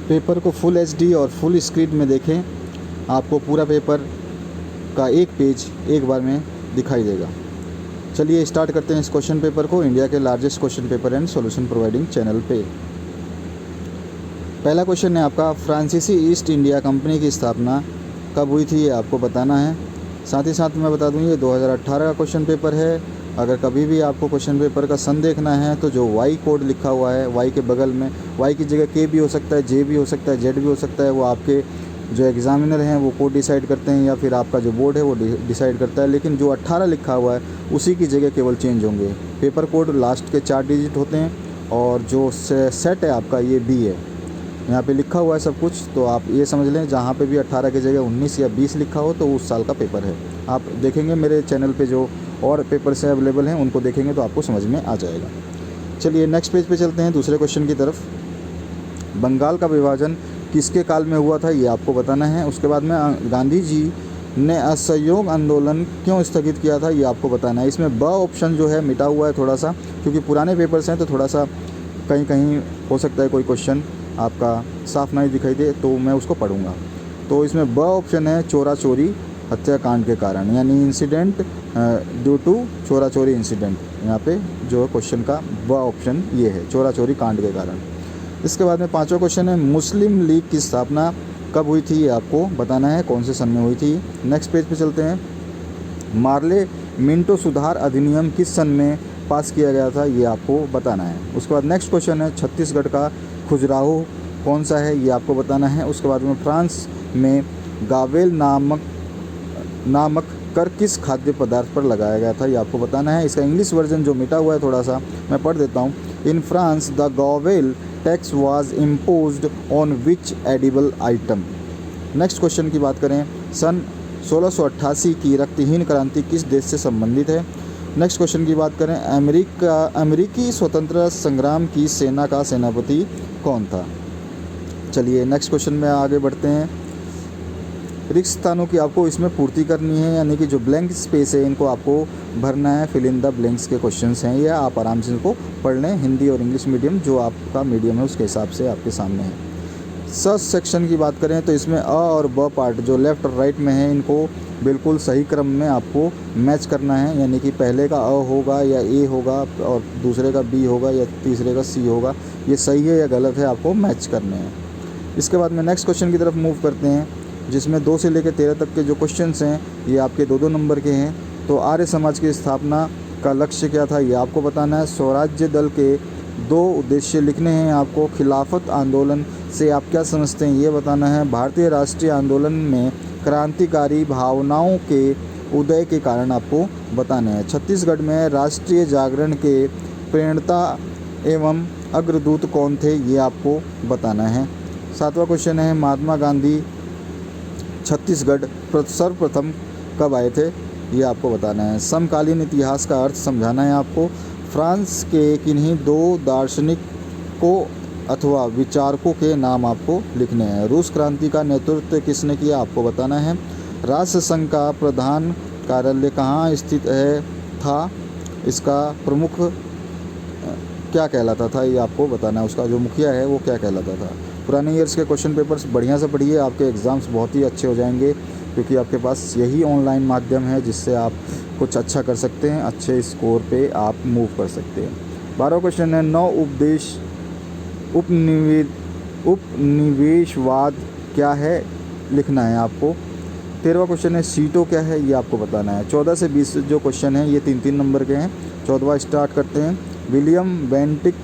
Paper को full HD और full screen में देखें, आपको पूरा पेपर का एक पेज एक बार में दिखाई देगा। चलिए स्टार्ट करते हैं इस क्वेश्चन पेपर को इंडिया के largest question paper and solution providing channel पे। पहला क्वेश्चन है आपका, फ्रांसीसी ईस्ट इंडिया कंपनी की स्थापना कब हुई थी, ये आपको बताना है। साथ ही साथ मैं बता दूं ये 2018 का क्वेश्चन पेपर है। अगर कभी भी आपको क्वेश्चन पेपर का सन देखना है तो जो वाई कोड लिखा हुआ है, वाई के बगल में, वाई की जगह के भी हो सकता है, जे भी हो सकता है, जेड भी हो सकता है, वो आपके जो एग्ज़ामिनर हैं वो कोड डिसाइड करते हैं या फिर आपका जो बोर्ड है वो डिसाइड करता है। लेकिन जो 18 लिखा हुआ है उसी की जगह केवल चेंज होंगे। पेपर कोड लास्ट के 4 डिजिट होते हैं और जो सेट है आपका ये बी है। यहाँ पे लिखा हुआ है सब कुछ, तो आप ये समझ लें जहाँ पे भी 18 की जगह 19 या 20 लिखा हो तो उस साल का पेपर है। आप देखेंगे मेरे चैनल पे जो और पेपर्स अवेलेबल हैं उनको देखेंगे तो आपको समझ में आ जाएगा। चलिए नेक्स्ट पेज पे चलते हैं दूसरे क्वेश्चन की तरफ। बंगाल का विभाजन किसके काल में हुआ था, ये आपको बताना है। उसके बाद में गांधी जी ने असहयोग आंदोलन क्यों स्थगित किया था, ये आपको बताना है। इसमें ब ऑप्शन जो है मिटा हुआ है थोड़ा सा, क्योंकि पुराने पेपर्स हैं तो थोड़ा सा कहीं कहीं हो सकता है कोई क्वेश्चन आपका साफ नहीं दिखाई दे, तो मैं उसको पढ़ूंगा। तो इसमें ब ऑप्शन है चोरा चोरी हत्याकांड के कारण, यानी इंसिडेंट ड्यू टू चोरा चोरी इंसिडेंट। यहाँ पे जो क्वेश्चन का ब ऑप्शन ये है, चोरा चोरी कांड के कारण। इसके बाद में पांचवा क्वेश्चन है, मुस्लिम लीग की स्थापना कब हुई थी, ये आपको बताना है, कौन से सन में हुई थी। नेक्स्ट पेज पे चलते हैं। मार्ले मिंटो सुधार अधिनियम किस सन में पास किया गया था, ये आपको बताना है। उसके बाद नेक्स्ट क्वेश्चन है, छत्तीसगढ़ का खजुराहो कौन सा है, ये आपको बताना है। उसके बाद में फ्रांस में गावेल नामक कर किस खाद्य पदार्थ पर लगाया गया था, ये आपको बताना है। इसका इंग्लिश वर्जन जो मिटा हुआ है थोड़ा सा मैं पढ़ देता हूँ। इन फ्रांस द गावेल tax was imposed on which edible item. Next question की बात करें, सन 1688 की रक्तहीन क्रांति किस देश से संबंधित है। नेक्स्ट क्वेश्चन की बात करें, अमेरिकी स्वतंत्रता संग्राम की सेना का सेनापति कौन था। चलिए नेक्स्ट क्वेश्चन में आगे बढ़ते हैं। रिक्त स्थानों की आपको इसमें पूर्ति करनी है, यानी कि जो ब्लैंक स्पेस है इनको आपको भरना है। फिल इन द ब्लैंक्स के क्वेश्चंस हैं ये, आप आराम से इनको पढ़ लें। हिंदी और इंग्लिश मीडियम जो आपका मीडियम है उसके हिसाब से आपके सामने है। स सेक्शन की बात करें तो इसमें अ और ब पार्ट जो लेफ़्ट और राइट में है इनको बिल्कुल सही क्रम में आपको मैच करना है, यानी कि पहले का अ होगा या ए होगा और दूसरे का बी होगा या तीसरे का सी होगा, ये सही है या गलत है आपको मैच करने हैं। इसके बाद में नेक्स्ट क्वेश्चन की तरफ मूव करते हैं, जिसमें 2 से लेकर 13 तक के जो क्वेश्चंस हैं ये आपके 2-2 नंबर के हैं। तो आर्य समाज की स्थापना का लक्ष्य क्या था, ये आपको बताना है। स्वराज्य दल के 2 उद्देश्य लिखने हैं आपको। खिलाफत आंदोलन से आप क्या समझते हैं ये बताना है। भारतीय राष्ट्रीय आंदोलन में क्रांतिकारी भावनाओं के उदय के कारण आपको बताने हैं। छत्तीसगढ़ में राष्ट्रीय जागरण के प्रणेता एवं अग्रदूत कौन थे, ये आपको बताना है। 7वां क्वेश्चन है, महात्मा गांधी छत्तीसगढ़ सर्वप्रथम कब आए थे, ये आपको बताना है। समकालीन इतिहास का अर्थ समझाना है आपको। फ्रांस के किन्हीं 2 दार्शनिकों अथवा विचारकों के नाम आपको लिखने हैं। रूस क्रांति का नेतृत्व किसने किया, आपको बताना है। राष्ट्रसंघ का प्रधान कार्यालय कहाँ स्थित था, इसका प्रमुख क्या कहलाता था, ये आपको बताना है। उसका जो मुखिया है वो क्या कहलाता था। पुराने ईयर्स के क्वेश्चन पेपर्स बढ़िया से पढ़िए, आपके एग्ज़ाम्स बहुत ही अच्छे हो जाएंगे, क्योंकि आपके पास यही ऑनलाइन माध्यम है जिससे आप कुछ अच्छा कर सकते हैं, अच्छे स्कोर पे आप मूव कर सकते हैं। 12वां क्वेश्चन है, उपनिवेशवाद क्या है, लिखना है आपको। 13वां क्वेश्चन है, सीटों क्या है, ये आपको बताना है। 14 से 20 जो क्वेश्चन हैं ये 3-3 नंबर के हैं। 14वां स्टार्ट करते हैं। विलियम बेंटिक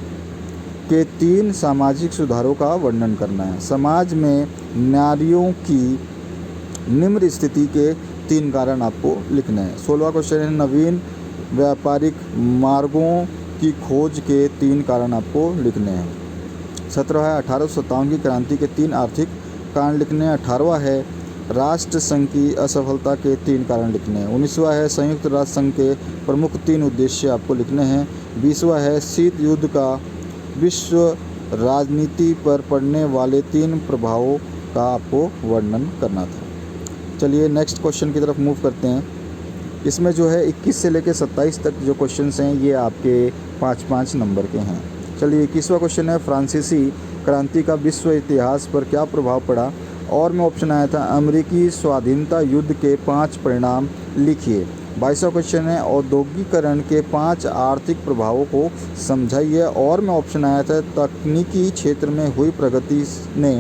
के 3 सामाजिक सुधारों का वर्णन करना है। समाज में नारियों की निम्न स्थिति के 3 कारण आपको लिखने हैं। 16वां क्वेश्चन है, नवीन व्यापारिक मार्गों की खोज के 3 कारण आपको लिखने हैं। 17वां है, 1857 की क्रांति के 3 आर्थिक कारण लिखने हैं। 18वां है, राष्ट्र संघ की असफलता के 3 कारण लिखने हैं। 19वां है, संयुक्त राष्ट्र संघ के प्रमुख 3 उद्देश्य आपको लिखने हैं। 20वां है, शीत युद्ध का विश्व राजनीति पर पड़ने वाले 3 प्रभावों का आपको वर्णन करना था। चलिए नेक्स्ट क्वेश्चन की तरफ मूव करते हैं। इसमें जो है 21 से लेकर 27 तक जो क्वेश्चंस हैं ये आपके 5-5 नंबर के हैं। चलिए 21वां क्वेश्चन है, फ्रांसीसी क्रांति का विश्व इतिहास पर क्या प्रभाव पड़ा। और में ऑप्शन आया था अमेरिकी स्वाधीनता युद्ध के 5 परिणाम लिखिए। 22वां क्वेश्चन है औद्योगिकरण के 5 आर्थिक प्रभावों को समझाइए। और में ऑप्शन आया था तकनीकी क्षेत्र में हुई प्रगति ने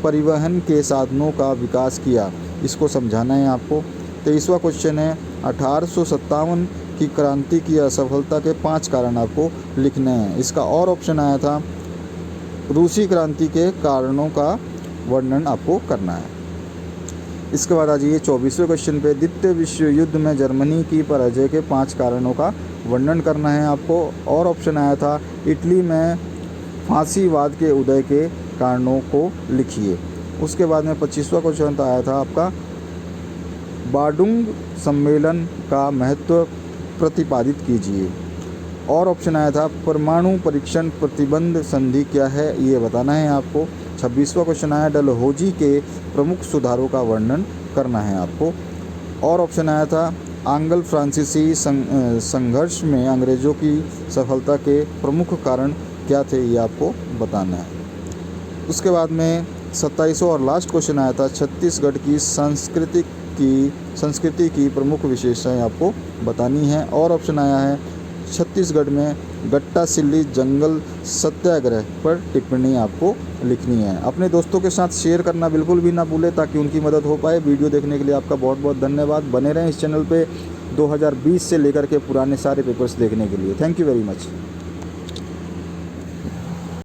परिवहन के साधनों का विकास किया, इसको समझाना है आपको। 23वां क्वेश्चन है 1857 की क्रांति की असफलता के 5 कारण आपको लिखने हैं। इसका और ऑप्शन आया था रूसी क्रांति के कारणों का वर्णन आपको करना है। इसके बाद आ जाइए 24वें क्वेश्चन पे, द्वितीय विश्व युद्ध में जर्मनी की पराजय के 5 कारणों का वर्णन करना है आपको। और ऑप्शन आया था इटली में फांसीवाद के उदय के कारणों को लिखिए। उसके बाद में 25वां क्वेश्चन आया था आपका बार्डुंग सम्मेलन का महत्व प्रतिपादित कीजिए। और ऑप्शन आया था परमाणु परीक्षण प्रतिबंध संधि क्या है, ये बताना है आपको। 26वां क्वेश्चन आया डलहौजी के प्रमुख सुधारों का वर्णन करना है आपको। और ऑप्शन आया था आंग्ल फ्रांसीसी संघर्ष में अंग्रेज़ों की सफलता के प्रमुख कारण क्या थे, ये आपको बताना है। उसके बाद में 27वां और लास्ट क्वेश्चन आया था छत्तीसगढ़ की संस्कृति की प्रमुख विशेषताएं आपको बतानी है। और ऑप्शन आया है छत्तीसगढ़ में गट्टा सिल्ली जंगल सत्याग्रह पर टिप्पणी आपको लिखनी है। अपने दोस्तों के साथ शेयर करना बिल्कुल भी ना भूलें ताकि उनकी मदद हो पाए। वीडियो देखने के लिए आपका बहुत बहुत धन्यवाद। बने रहें इस चैनल पे 2020 से लेकर के पुराने सारे पेपर्स देखने के लिए। Thank you very much.